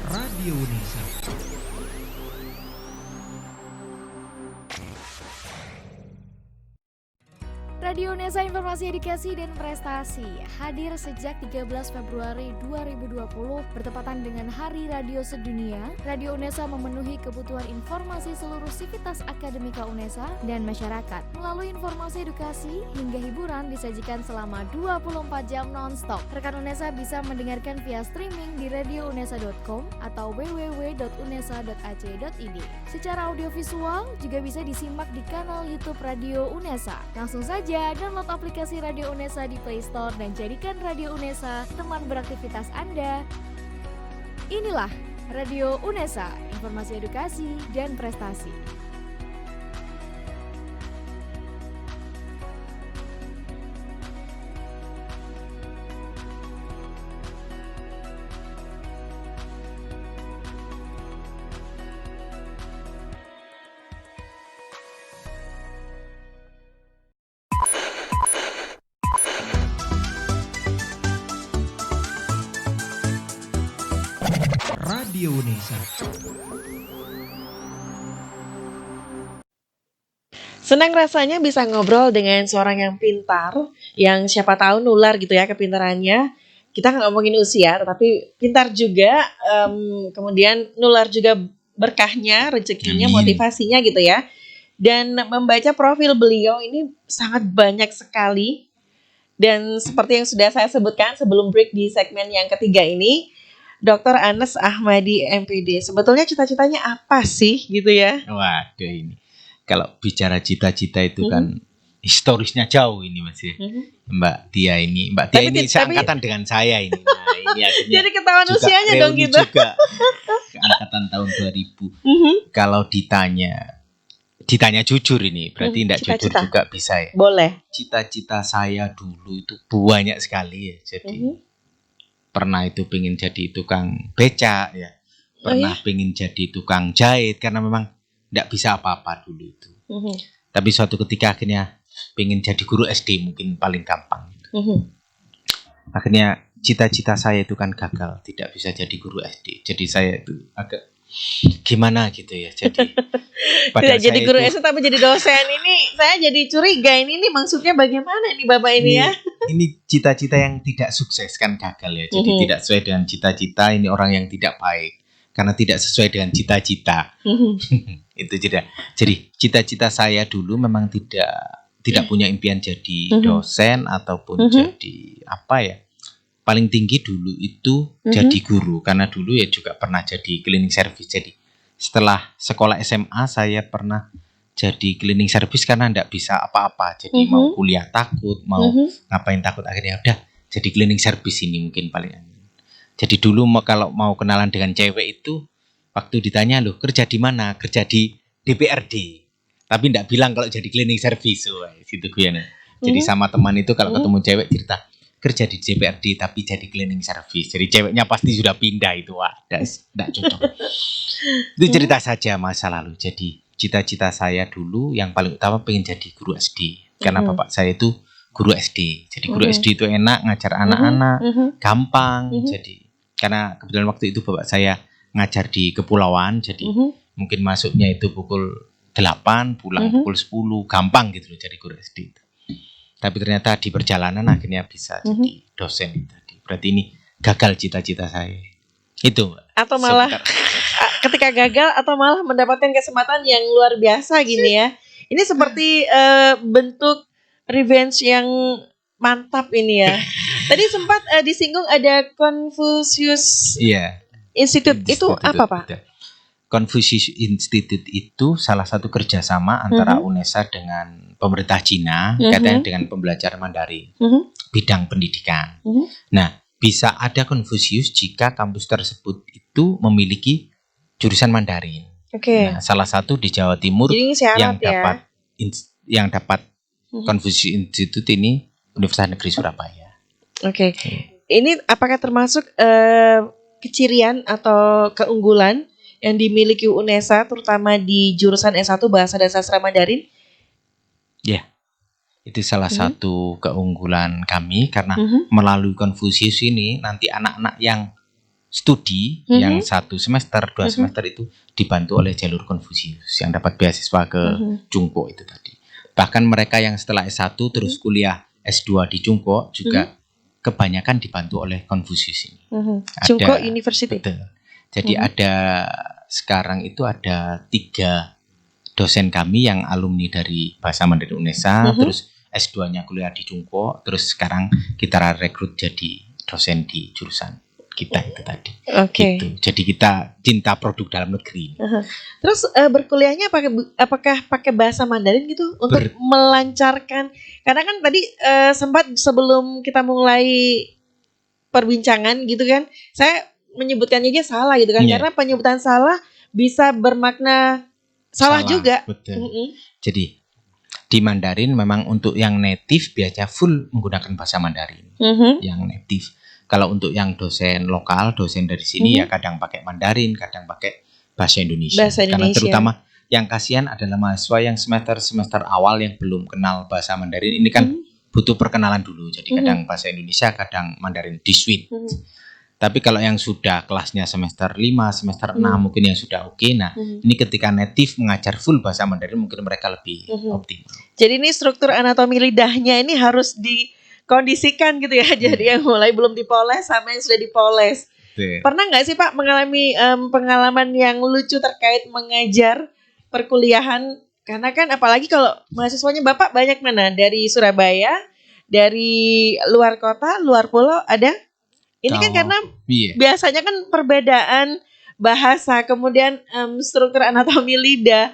Radio Unesa. Radio Unesa Informasi Edukasi dan Prestasi hadir sejak 13 Februari 2020 bertepatan dengan Hari Radio Sedunia. Radio Unesa memenuhi kebutuhan informasi seluruh sivitas akademika Unesa dan masyarakat. Melalui informasi edukasi hingga hiburan disajikan selama 24 jam non-stop. Rekan Unesa bisa mendengarkan via streaming di radiounesa.com atau www.unesa.ac.id. Secara audiovisual juga bisa disimak di kanal YouTube Radio Unesa. Langsung saja download aplikasi Radio Unesa di Play Store dan jadikan Radio Unesa teman beraktivitas Anda. Inilah Radio Unesa, informasi edukasi dan prestasi. Radio Unesa. Senang rasanya bisa ngobrol dengan seorang yang pintar, yang siapa tahu nular gitu ya kepintarannya. Kita nggak ngomongin usia, tetapi pintar juga, kemudian nular juga berkahnya, rezekinya, motivasinya gitu ya. Dan membaca profil beliau ini sangat banyak sekali. Dan seperti yang sudah saya sebutkan sebelum break di segmen yang ketiga ini, Dr. Anas Ahmadi MPD. Sebetulnya cita-citanya apa sih gitu ya? Waduh, ini kalau bicara cita-cita itu kan historisnya jauh ini Mas ya. Mbak Tia ini seangkatan dengan saya ini. Nah, ini jadi ketahuan usianya dong gitu. Juga angkatan tahun 2000. Kalau ditanya jujur ini, berarti tidak jujur juga bisa ya. Boleh. Cita-cita saya dulu itu banyak sekali ya. Jadi pernah itu pengen jadi tukang becak ya, pernah pengen jadi tukang jahit karena memang tidak bisa apa-apa dulu itu. Tapi suatu ketika akhirnya pengen jadi guru SD mungkin paling gampang. Mhm. Akhirnya cita-cita saya itu kan gagal, tidak bisa jadi guru SD. Jadi saya itu agak gimana gitu ya. Jadi Tidak jadi guru itu, SD tapi jadi dosen, ini saya jadi curiga, ini maksudnya bagaimana ini Bapak ini ya? ini cita-cita yang tidak sukses kan gagal ya. Jadi Mhm. tidak sesuai dengan cita-cita, ini orang yang tidak baik karena tidak sesuai dengan cita-cita. Mhm. Itu tidak. Jadi cita-cita saya dulu memang tidak punya impian jadi Mhm. dosen ataupun Mhm. jadi apa ya. Paling tinggi dulu itu jadi guru karena dulu ya juga pernah jadi cleaning service. Jadi setelah sekolah SMA saya pernah jadi cleaning service karena enggak bisa apa-apa. Jadi mau kuliah takut, mau ngapain takut, akhirnya udah jadi cleaning service ini mungkin paling. Jadi dulu kalau mau kenalan dengan cewek itu waktu ditanya loh kerja di mana? Kerja di DPRD. Tapi enggak bilang kalau jadi cleaning service. Wah, gitu gue ya. Jadi sama teman itu kalau ketemu cewek cerita kerja di DPRD tapi jadi cleaning service. Jadi ceweknya pasti sudah pindah itu. Wah, enggak cocok. Itu cerita saja masa lalu. Jadi cita-cita saya dulu yang paling utama pengen jadi guru SD. Karena bapak saya itu guru SD. Jadi guru SD itu enak ngajar anak-anak, gampang. Jadi karena kebetulan waktu itu bapak saya ngajar di kepulauan. Jadi mungkin masuknya itu pukul 8, pulang pukul 10, gampang gitu loh jadi guru SD itu. Tapi ternyata di perjalanan akhirnya bisa jadi dosen itu tadi. Berarti ini gagal cita-cita saya. Itu. Atau malah sebentar. ketika gagal atau malah mendapatkan kesempatan yang luar biasa gini ya. Ini seperti bentuk revenge yang mantap ini ya. Tadi sempat disinggung ada Confucius Iya. Institute. Itu apa Pak? Betul. Confucius Institute itu salah satu kerjasama antara UNESA dengan pemerintah Cina, katanya dengan pembelajar Mandarin, bidang pendidikan. Nah, bisa ada Confucius jika kampus tersebut itu memiliki jurusan Mandarin. Oke. Nah, salah satu di Jawa Timur Jadi ini syarat yang ya. dapat yang dapat Confucius Institute ini Universitas Negeri Surabaya. Oke. Ini apakah termasuk kecirian atau keunggulan yang dimiliki UNESA terutama di jurusan S1 Bahasa dan Sastra Mandarin? Ya. Itu salah satu keunggulan kami karena melalui Confucius ini nanti anak-anak yang studi yang 1 semester, 2 semester itu dibantu oleh jalur Confucius yang dapat beasiswa ke Cungko itu tadi. Bahkan mereka yang setelah S1 terus kuliah S2 di Cungko juga kebanyakan dibantu oleh Confucius ini. Cungko University. Betul. Jadi ada sekarang itu ada 3 dosen kami yang alumni dari Bahasa Mandarin UNESA, terus S2-nya kuliah di Cungko, terus sekarang kita rekrut jadi dosen di jurusan kita itu tadi. Oke. Gitu. Jadi kita cinta produk dalam negeri. Terus berkuliahnya apakah pakai bahasa Mandarin gitu untuk melancarkan? Karena kan tadi sempat sebelum kita mulai perbincangan gitu kan, saya menyebutkannya aja salah gitu kan, karena penyebutan salah bisa bermakna salah juga. Betul. Jadi di Mandarin memang untuk yang native biasanya full menggunakan bahasa Mandarin. Yang native. Kalau untuk yang dosen lokal, dosen dari sini ya kadang pakai Mandarin, kadang pakai bahasa Indonesia. Karena terutama yang kasihan adalah mahasiswa yang semester awal yang belum kenal bahasa Mandarin. Ini kan butuh perkenalan dulu. Jadi kadang bahasa Indonesia, kadang Mandarin di switch. Tapi kalau yang sudah kelasnya semester 5, semester 6 mungkin yang sudah oke. Nah, ini ketika native mengajar full bahasa Mandarin mungkin mereka lebih optimal. Jadi ini struktur anatomi lidahnya ini harus dikondisikan gitu ya. Jadi yang mulai belum dipoles sama yang sudah dipoles. Pernah nggak sih Pak mengalami pengalaman yang lucu terkait mengajar perkuliahan? Karena kan apalagi kalau mahasiswanya Bapak banyak mana? Dari Surabaya, dari luar kota, luar pulau ada? Ini kan karena biasanya kan perbedaan bahasa, kemudian struktur anatomi lidah.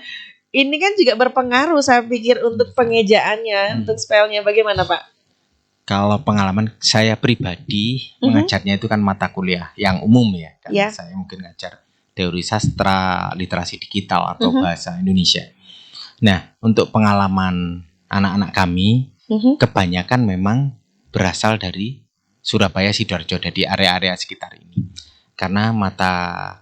Ini kan juga berpengaruh saya pikir untuk pengejaannya, untuk spellnya. Bagaimana Pak? Kalau pengalaman saya pribadi mengajarnya itu kan mata kuliah yang umum ya. Kan saya mungkin ngajar teori sastra, literasi digital atau bahasa Indonesia. Nah, untuk pengalaman anak-anak kami, kebanyakan memang berasal dari Surabaya, Sidoarjo, dari area-area sekitar ini. Karena mata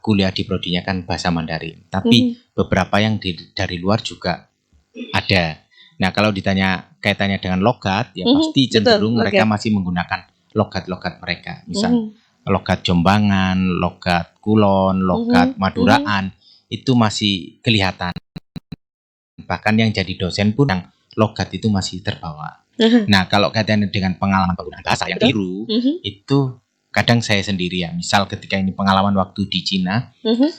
kuliah di prodinya kan bahasa Mandarin. Tapi beberapa yang dari luar juga ada. Nah, kalau ditanya kaitannya dengan logat, ya Mhm, pasti cenderung betul, mereka logat. masih menggunakan logat-logat mereka. Misal Mhm, logat Jombangan, logat Kulon, logat mhm, Maduraan, itu masih kelihatan. Bahkan yang jadi dosen pun yang logat itu masih terbawa. mhm, Nah, kalau kaitannya dengan pengalaman penggunaan bahasa yang betul. keliru, Mhm, itu kadang saya sendiri ya. Misal ketika ini pengalaman waktu di Cina, mhm,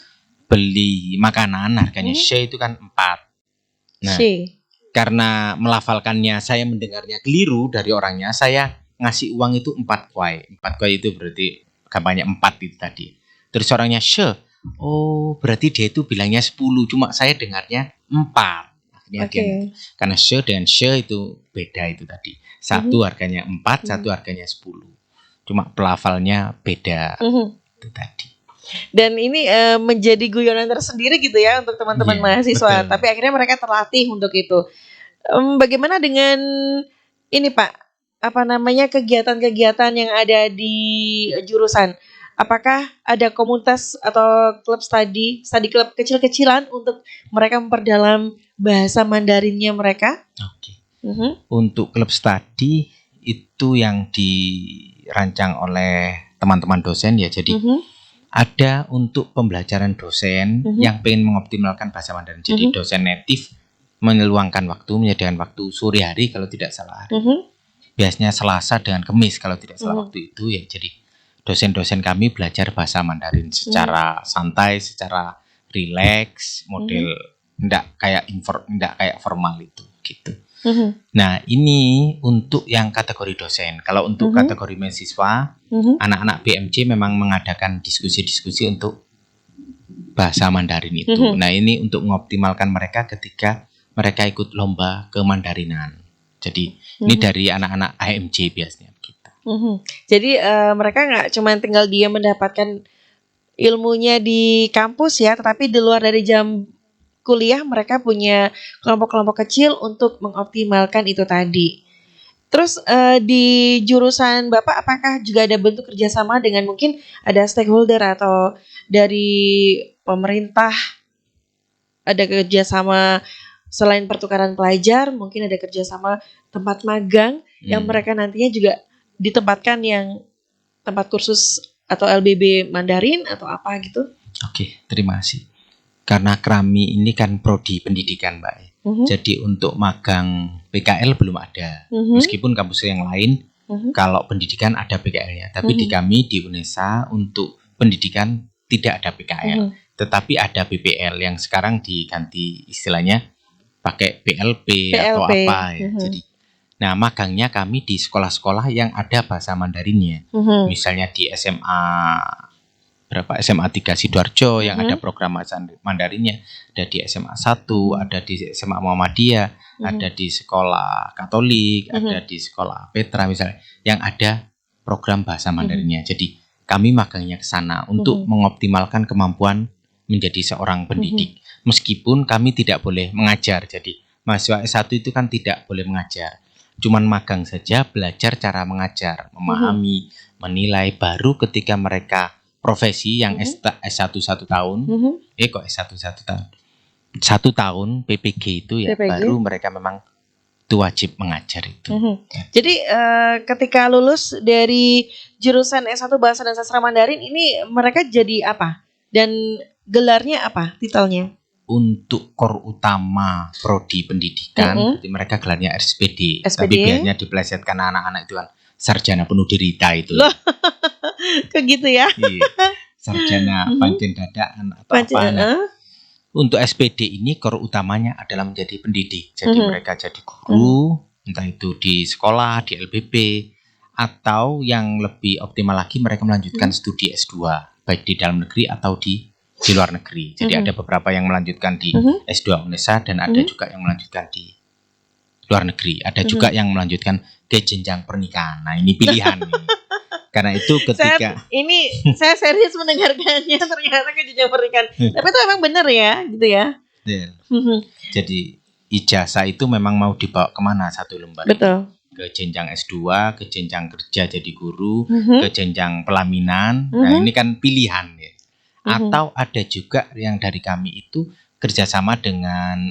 beli makanan harganya Mhm. she itu kan 4. Nah, she. karena melafalkannya saya mendengarnya keliru dari orangnya, saya ngasih uang itu 4 kuai. 4 kuai itu berarti gampangnya 4 itu tadi. Terus orangnya she. Oh, berarti dia itu bilangnya 10, cuma saya dengarnya 4. Akhirnya Oke. karena she dengan she itu beda itu tadi. Satu harganya 4, satu harganya 10. Cuma pelafalnya beda Mhm. itu tadi. Dan ini menjadi guyonan tersendiri gitu ya untuk teman-teman Iya, mahasiswa. betul. Tapi akhirnya mereka terlatih untuk itu. Bagaimana dengan ini Pak? Apa namanya kegiatan-kegiatan yang ada di jurusan? Apakah ada komunitas atau klub study club kecil-kecilan untuk mereka memperdalam bahasa Mandarinnya mereka? Oke. Mhm, Untuk klub studi itu yang dirancang oleh teman-teman dosen ya. Jadi mhm, ada untuk pembelajaran dosen Mhm. yang pengen mengoptimalkan bahasa Mandarin. Jadi dosen native meluangkan waktu, menyediakan waktu sore hari kalau tidak salah. mhm, Biasanya Selasa dengan Kamis kalau tidak salah Mhm. waktu itu ya. Jadi dosen-dosen kami belajar bahasa Mandarin secara santai, secara rileks, model enggak kayak formal itu gitu. mhm, Nah, ini untuk yang kategori dosen. Kalau untuk kategori mahasiswa, mhm, anak-anak BMC memang mengadakan diskusi-diskusi untuk bahasa Mandarin itu. Mhm. Nah, ini untuk mengoptimalkan mereka ketika mereka ikut lomba kemandarinan. Jadi, ini dari anak-anak AMC biasanya gitu. mhm. Jadi mereka nggak cuma tinggal dia mendapatkan ilmunya di kampus ya, tetapi di luar dari jam kuliah mereka punya kelompok-kelompok kecil untuk mengoptimalkan itu tadi. Terus di jurusan Bapak apakah juga ada bentuk kerjasama dengan mungkin ada stakeholder atau dari pemerintah, ada kerjasama selain pertukaran pelajar, mungkin ada kerjasama tempat magang yang mereka nantinya juga ditempatkan yang tempat kursus atau LBB Mandarin atau apa gitu? Oke, terima kasih. Karena Krami ini kan prodi pendidikan, Mbak. Jadi untuk magang PKL belum ada. Meskipun kampus yang lain kalau pendidikan ada PKL-nya, tapi di kami di UNESA untuk pendidikan tidak ada PKL, tetapi ada BPL yang sekarang diganti istilahnya pakai PLP atau apa ya. Jadi nah, magangnya kami di sekolah-sekolah yang ada bahasa Mandarinnya. Misalnya di SMA 3 Sidoarjo yang ada program bahasa Mandarinnya, ada di SMA 1, ada di SMA Muhammadiyah, ada di sekolah Katolik, ada di sekolah Petra misalnya yang ada program bahasa Mandarinnya. Jadi kami magangnya ke sana untuk mengoptimalkan kemampuan menjadi seorang pendidik. Meskipun kami tidak boleh mengajar. Jadi mahasiswa S1 itu kan tidak boleh mengajar. Cuman magang saja, belajar cara mengajar, memahami, menilai, baru ketika mereka profesi yang S1 1 tahun, kok S1 1 tahun, 1 tahun PPG itu ya, baru mereka memang itu wajib mengajar itu. Jadi ketika lulus dari jurusan S1 Bahasa dan Sastra Mandarin ini mereka jadi apa? Dan gelarnya apa? Titelnya? Untuk core utama prodi pendidikan, berarti mereka gelarnya SPD. Tapi biasanya dipelesetkan anak-anak itu kan sarjana penuh derita itu. Loh, kok gitu ya? Iya. Sarjana pancen dadaan atau apa. Nah, untuk SPD ini core utamanya adalah menjadi pendidik. Jadi mereka jadi guru, entah itu di sekolah, di LBB, atau yang lebih optimal lagi mereka melanjutkan studi S2, baik di dalam negeri atau di luar negeri. Jadi ada beberapa yang melanjutkan di S2 UNESA dan ada juga yang melanjutkan di luar negeri. Ada juga yang melanjutkan ke jenjang pernikahan. Nah, ini pilihan nih. Karena itu ketika saya serius mendengarkannya ternyata ke jenjang pernikahan. Tapi itu emang benar ya, gitu ya. Jadi ijazah itu memang mau dibawa kemana satu lembar? Betul. Ke jenjang S2, ke jenjang kerja jadi guru, ke jenjang pelaminan. Nah, ini kan pilihan ya. Atau ada juga yang dari kami itu kerjasama dengan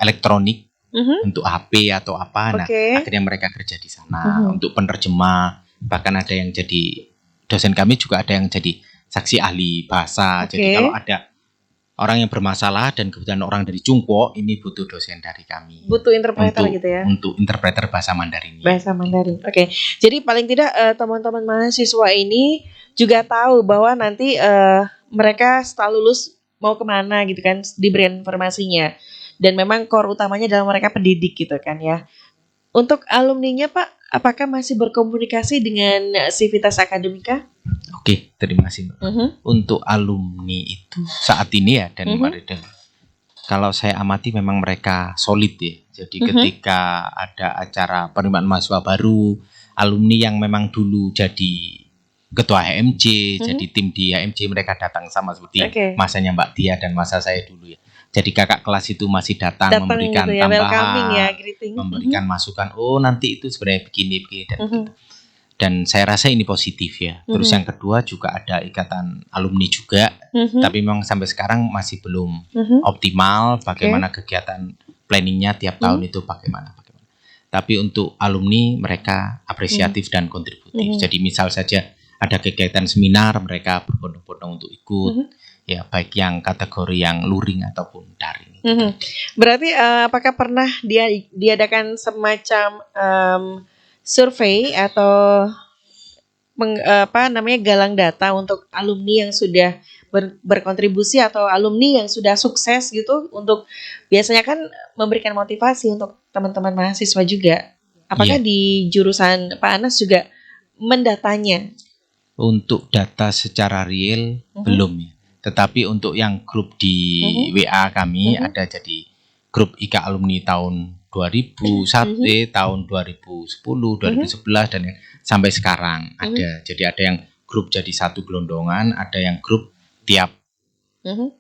elektronik untuk HP atau apa. Nah, akhirnya mereka kerja di sana untuk penerjemah. Bahkan ada yang jadi dosen kami juga ada yang jadi saksi ahli bahasa. Jadi kalau ada orang yang bermasalah dan kebetulan orang dari Cungpo, ini butuh dosen dari kami. Butuh interpreter gitu ya? Untuk interpreter bahasa Mandarin. Bahasa Mandarin. Oke. Jadi paling tidak teman-teman mahasiswa ini juga tahu bahwa nanti mereka setelah lulus mau kemana gitu kan, diberi informasinya. Dan memang core utamanya adalah mereka pendidik gitu kan ya. Untuk alumninya Pak, apakah masih berkomunikasi dengan Civitas Akademika? Oke, terima kasih. Untuk alumni itu saat ini ya dan kalau saya amati memang mereka solid ya. Jadi ketika ada acara penerimaan mahasiswa baru, alumni yang memang dulu jadi ketua HMJ, jadi tim di HMJ mereka datang sama seperti masanya Mbak Tia dan masa saya dulu ya. Jadi kakak kelas itu masih datang memberikan gitu ya, tambahan, memberikan masukan. Oh nanti itu sebenarnya begini dan gitu. Dan saya rasa ini positif ya. Terus yang kedua juga ada ikatan alumni juga, tapi memang sampai sekarang masih belum optimal bagaimana kegiatan planningnya tiap tahun itu bagaimana. Tapi untuk alumni mereka apresiatif dan kontributif. Jadi misal saja ada kegiatan seminar mereka berbondong-bondong untuk ikut. Ya baik yang kategori yang luring ataupun daring. Berarti apakah pernah diadakan semacam survei atau galang data untuk alumni yang sudah berkontribusi atau alumni yang sudah sukses gitu, untuk biasanya kan memberikan motivasi untuk teman-teman mahasiswa juga. Apakah di jurusan Pak Anas juga mendatanya? Untuk data secara real belum ya. Tetapi untuk yang grup di WA kami ada jadi grup IKA alumni tahun 2001, tahun 2010, 2011 dan sampai sekarang ada. Jadi ada yang grup jadi satu gelondongan, ada yang grup tiap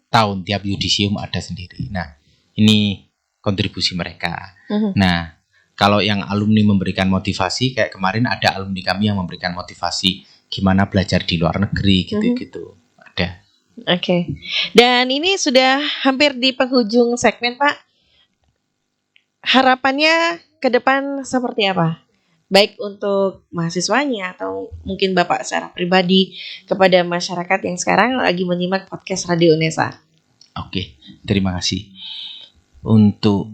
tahun, tiap yudisium ada sendiri. Nah, ini kontribusi mereka. Nah, kalau yang alumni memberikan motivasi, kayak kemarin ada alumni kami yang memberikan motivasi gimana belajar di luar negeri gitu-gitu. Ada. Oke. Dan ini sudah hampir di penghujung segmen, Pak. Harapannya ke depan seperti apa? Baik untuk mahasiswanya atau mungkin Bapak secara pribadi kepada masyarakat yang sekarang lagi menyimak podcast Radio Unesa. Oke, terima kasih. Untuk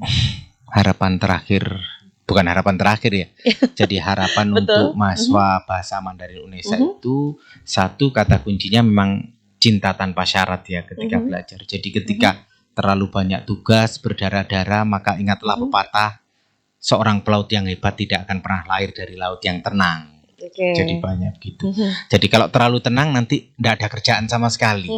harapan terakhir, bukan harapan terakhir ya. Jadi harapan untuk mahasiswa bahasa Mandarin Unesa itu satu kata kuncinya memang cinta tanpa syarat ya ketika belajar. Jadi ketika terlalu banyak tugas berdarah-darah, maka ingatlah pepatah, seorang pelaut yang hebat tidak akan pernah lahir dari laut yang tenang. Jadi banyak gitu. Jadi kalau terlalu tenang nanti tidak ada kerjaan sama sekali.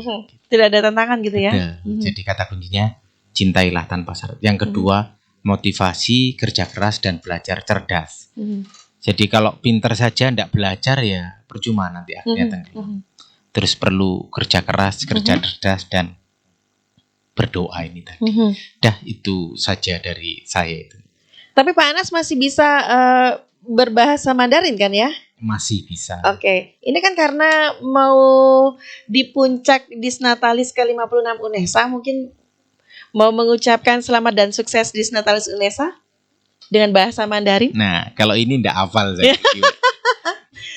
Tidak ada tantangan gitu ya. Jadi kata kuncinya cintailah tanpa syarat. Yang kedua motivasi, kerja keras dan belajar cerdas. Jadi kalau pinter saja tidak belajar ya percuma nanti akhirnya tenggelam. Terus perlu kerja keras, kerja cerdas dan berdoa ini tadi. Dah itu saja dari saya itu. Tapi Pak Anas masih bisa berbahasa Mandarin kan ya? Masih bisa. Oke. Ini kan karena mau di puncak Disnatalis ke-56 UNESA, mungkin mau mengucapkan selamat dan sukses Disnatalis UNESA dengan bahasa Mandarin. Nah, kalau ini enggak hafal saya.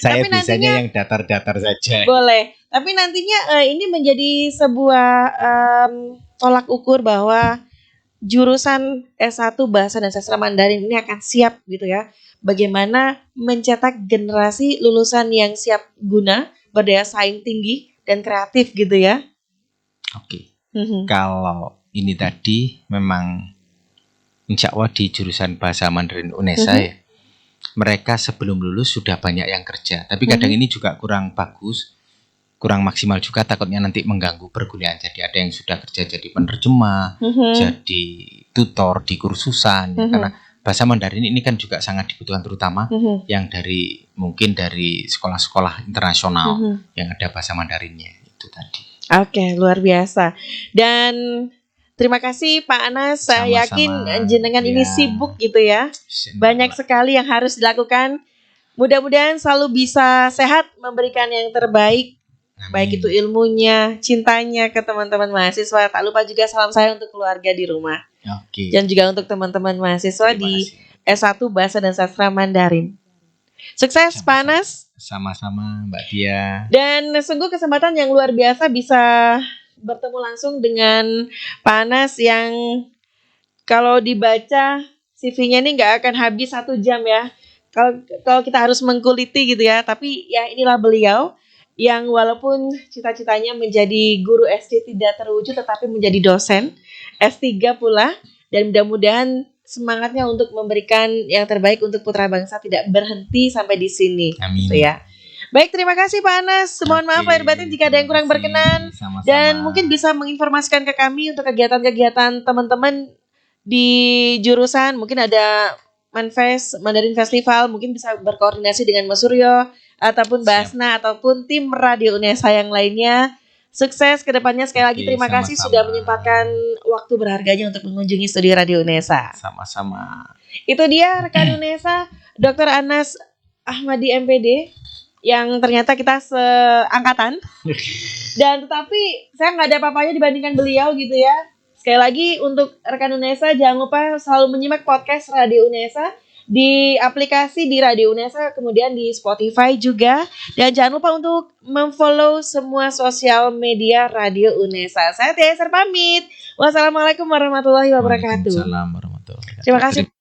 Saya tapi bisanya yang datar-datar saja. Boleh. Tapi nantinya ini menjadi sebuah tolak ukur bahwa jurusan S1 Bahasa dan Sastra Mandarin ini akan siap gitu ya. Bagaimana mencetak generasi lulusan yang siap guna, berdaya saing tinggi dan kreatif gitu ya. Oke. Kalau ini tadi memang insya Allah di jurusan Bahasa Mandarin Unesa ya. Mereka sebelum lulus sudah banyak yang kerja. Tapi kadang ini juga kurang bagus, kurang maksimal juga, takutnya nanti mengganggu perkuliahan. Jadi ada yang sudah kerja jadi penerjemah, jadi tutor di kursusan ya, karena bahasa Mandarin ini kan juga sangat dibutuhkan, terutama yang dari mungkin dari sekolah-sekolah internasional yang ada bahasa Mandarinnya itu tadi. Oke, luar biasa. Dan terima kasih Pak Anas. Saya yakin jenengan ini sibuk gitu ya. Banyak sekali yang harus dilakukan. Mudah-mudahan selalu bisa sehat, memberikan yang terbaik Amin. Baik itu ilmunya, cintanya ke teman-teman mahasiswa. Tak lupa juga salam saya untuk keluarga di rumah. Oke. Dan juga untuk teman-teman mahasiswa Terima di kasih. S1 Bahasa dan Sastra Mandarin. Sukses Pak Anas. Sama-sama Mbak Dia. Dan sungguh kesempatan yang luar biasa bisa bertemu langsung dengan Pak Anas yang kalau dibaca CV-nya ini nggak akan habis 1 jam ya. Kalau kita harus mengkuliti gitu ya. Tapi ya inilah beliau yang walaupun cita-citanya menjadi guru SD tidak terwujud tetapi menjadi dosen S3 pula, dan mudah-mudahan semangatnya untuk memberikan yang terbaik untuk putra bangsa tidak berhenti sampai di sini. Amin. Gitu ya. Baik, terima kasih Pak Anas. Mohon maaf lahir batin jika ada yang kurang berkenan. Sama-sama. Dan mungkin bisa menginformasikan ke kami untuk kegiatan-kegiatan teman-teman di jurusan. Mungkin ada Manfest, Mandarin Festival, mungkin bisa berkoordinasi dengan Mas Suryo ataupun Basna ataupun tim Radio Unesa yang lainnya. Sukses ke depannya. Sekali lagi terima kasih sudah menyempatkan waktu berharganya untuk mengunjungi studio Radio Unesa. Sama-sama. Itu dia rekan Unesa, Dr. Anas Ahmadi MPD, yang ternyata kita seangkatan. Dan tetapi saya nggak ada apa-apanya dibandingkan beliau gitu ya. Sekali lagi untuk rekan Unesa, jangan lupa selalu menyimak podcast Radio Unesa di aplikasi di Radio Unesa, kemudian di Spotify juga. Dan jangan lupa untuk memfollow semua sosial media Radio Unesa. Saya Tia Eser pamit. Wassalamualaikum warahmatullahi wabarakatuh. Waalaikumsalam warahmatullahi wabarakatuh. Terima kasih.